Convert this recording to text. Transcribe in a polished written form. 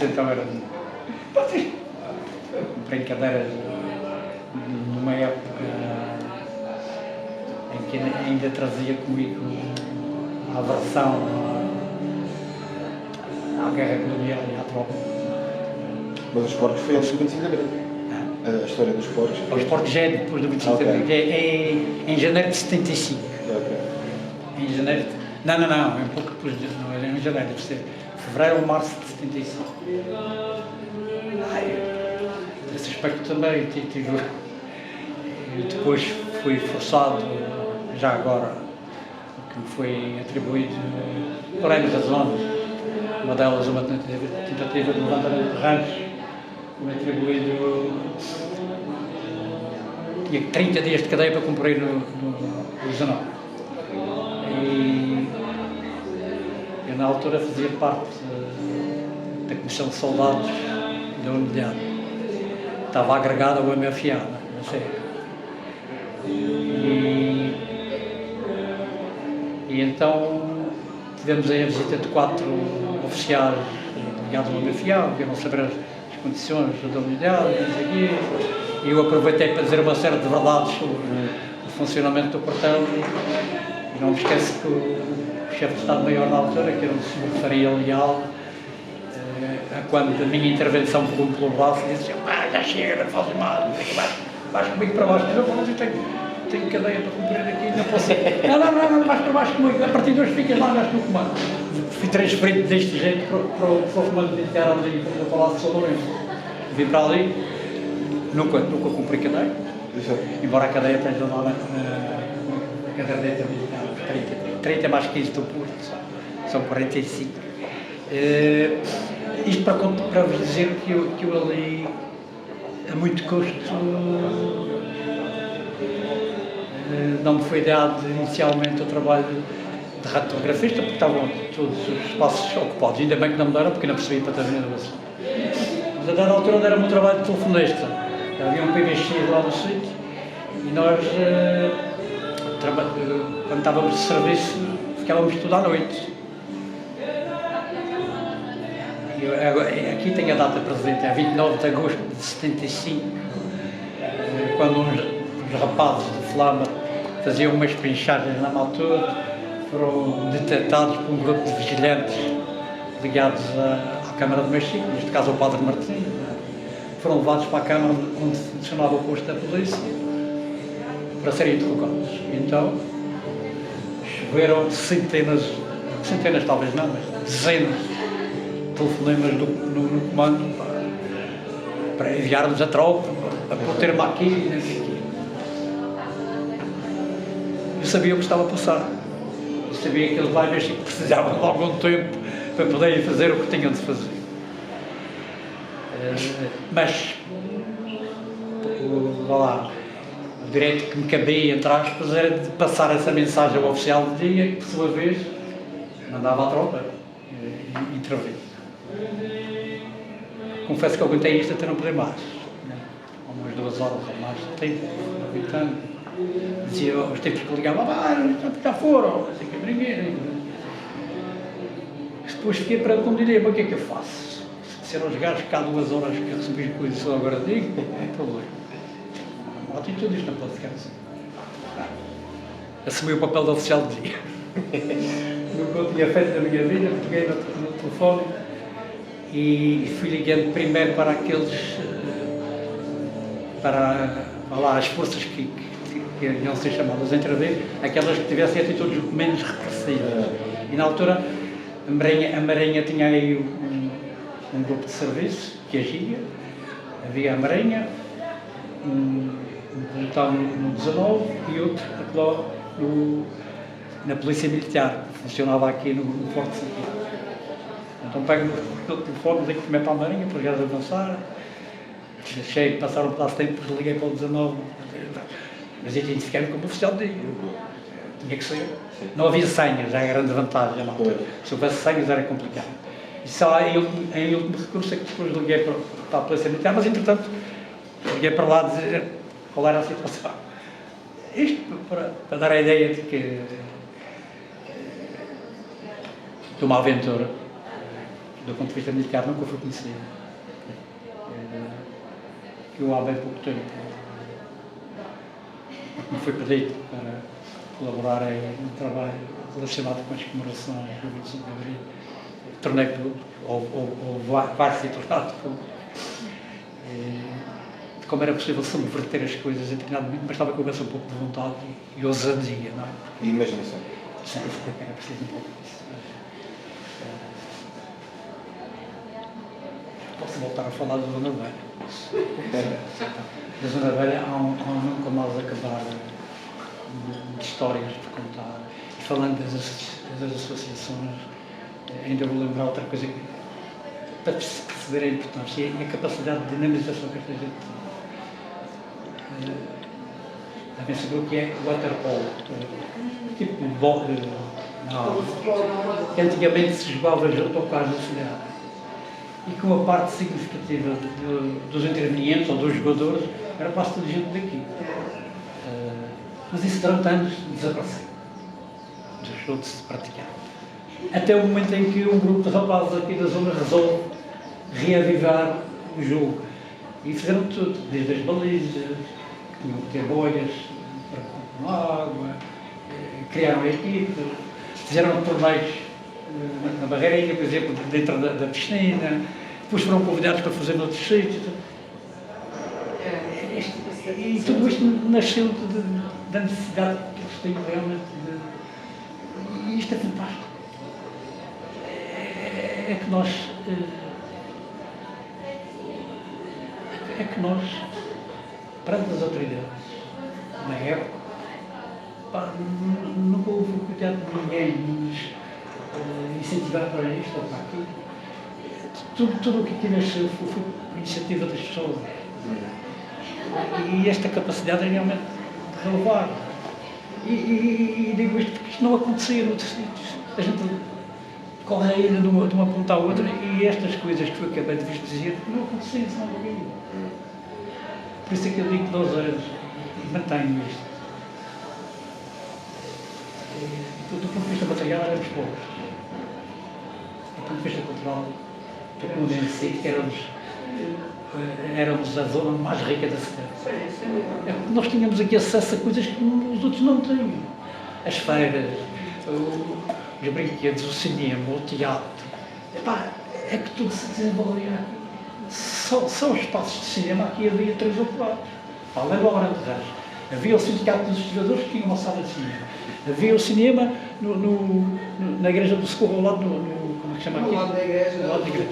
Então era brincadeiras numa época em que ainda trazia comigo a aversão à guerra colonial e à tropa. Mas os porcos foi antes do 25 de Abril. A história dos porcos. Os porcos já é depois do 25 de Abril, é em janeiro de 75. Em janeiro. Não, é um pouco depois, não é em janeiro, deve ser fevereiro ou março de 75. Nesse aspecto também tive. Depois fui forçado, já agora, que me foi atribuído por N razões, uma delas uma tentativa de levantamento de ranchos, me atribuído. Tinha 30 dias de cadeia para cumprir no 19. E eu na altura fazia parte da Comissão de Soldados da Unidade. Estava agregado ao MFA, não sei. E então tivemos aí a visita de 4 oficiais ligados ao MFA, que iam saber as condições da unidade, não sei o quê. E eu aproveitei para dizer uma série de verdades sobre o funcionamento do quartel. E não me esqueço que o chefe de Estado-Maior na altura, que era o Sr. Faria Leal, quando a minha intervenção pelo braço, disse: já chega, não fazes mal, vais comigo para baixo. Eu não tenho cadeia para cumprir aqui, não posso ir. Não, vais para baixo comigo, a partir de hoje ficas lá, andaste no comando. Fui transferido deste jeito para o comando militar ali no Palácio de São Lourenço. Vim para ali, nunca cumpri cadeia, embora a cadeia esteja lá na caderneta militar, 30 mais 15 do Porto, são 45. Isto para vos dizer que eu ali, a muito custo, não me foi dado inicialmente o trabalho de radiografista, porque estavam todos os espaços ocupados. Ainda bem que não me deram, porque não percebi para terminar a vez. Mas a dada altura deram-me o trabalho de telefonista. Havia um PBX lá no sítio e nós, quando estávamos de serviço, ficávamos tudo à noite. Aqui tem a data presente, é 29 de agosto de 75, quando uns rapazes de Flama faziam umas pinchagens na altura, foram detectados por um grupo de vigilantes ligados à Câmara de Machico, neste caso ao Padre Martins. Foram levados para a Câmara onde funcionava o posto da polícia para serem interrogados. Então choveram centenas talvez não, mas dezenas de telefonemas no comando para enviar-nos a tropa, para ter-me aqui, não sei o quê. Eu sabia o que estava a passar. Eu sabia que eles lá em México precisavam de algum tempo para poderem fazer o que tinham de fazer. Mas o direito que me cabia, entre aspas, era de passar essa mensagem ao oficial de dia, que por sua vez mandava a tropa e intervir. Confesso que aguentei isto até não poder mais, há umas 2 horas ou mais de tempo, aguentando. Dizia os tempos que ligavam: já foram, não sei o que, ninguém. Depois fiquei para como diria: mas o que é que eu faço? Se eram os gajos que há 2 horas que eu recebi coisa agora digo, não é problema. A atitude isto não pode ficar assim. Assumi o papel de oficial de dia. Nunca eu tinha feito na minha vida, peguei no telefone e fui ligando primeiro para aqueles, para lá, as forças que iam ser chamadas a intervir, aquelas que tivessem atitudes menos repressivas. E na altura a Marinha tinha aí um grupo de serviço que agia, havia a Marinha, um pelotão no 19 e outro na Polícia Militar, que funcionava aqui no Forte Santiago. Então pego no telefone, digo que me para a Marinha, para os gajos avançar, deixei passar um pedaço de tempo, desliguei para o 19, mas identifiquei-me como oficial de dia. Tinha que ser. Não havia senhas, já era grande vantagem na altura. Se houvesse senhas era complicado. E só em último recurso é que depois liguei para a Polícia Militar, mas entretanto liguei para lá dizer qual era a situação. Isto para dar a ideia de que de uma aventura do ponto de vista militar, nunca foi conhecido. Que eu há bem pouco tempo me foi pedido para colaborar em um trabalho relacionado com as comemorações do 25 de Abril. Tornei público, ou vai ser tornado público. Como era possível subverter as coisas em determinado momento, mas estava com um pouco de vontade e ousadia, não é? E imaginação. Sim, era preciso um pouco disso. Posso voltar a falar da Zona Velha. Da Zona Velha há nunca mais acabar de histórias por contar. E falando das associações, ainda vou lembrar outra coisa que, para perceber a importância e a capacidade de dinamização que esta gente tem. Também se viu que é o waterpolo, tipo de bola, que antigamente se jogava junto ao quadro da cidade. E que uma parte significativa dos intervenientes ou dos jogadores era quase toda gente daqui. Mas isso durante anos desapareceu. Deixou de se praticar. Até o momento em que um grupo de rapazes aqui da zona resolve reavivar o jogo. E fizeram tudo, desde as balizas, que tinham que ter bolhas para água, criaram equipes, fizeram torneios na barreirinha, por exemplo, dentro da piscina, depois foram convidados para fazer noutros sítios. E tudo isto nasceu da necessidade que eles têm realmente de... E isto é fantástico. É que nós, perante as autoridades, na época, nunca houve cuidado de ninguém nos incentivar para isto ou para aquilo. Tudo o que aqui nasceu foi por iniciativa das pessoas. E esta capacidade é realmente de relevar. E digo isto porque isto não acontecia noutros sítios. A gente corre ainda de uma ponta à outra e estas coisas que eu acabei de vos dizer não aconteciam senão ninguém. Por isso é que eu digo que nós mantenho isto. Do ponto de vista material éramos poucos. Do ponto de vista cultural, estou convencido que éramos a zona mais rica da cidade. Nós tínhamos aqui acesso a coisas que os outros não tinham. As feiras, os brinquedos, o cinema, o teatro. É que tudo se desenvolvia aqui. Só os espaços de cinema aqui havia 3 ou 4. Além do Grande Reis. Havia o Sindicato dos Jogadores que tinha uma sala de cinema. Havia o cinema na Igreja do Socorro, ao lado como é que chama aqui? Ao lado da igreja. Ao lado da igreja.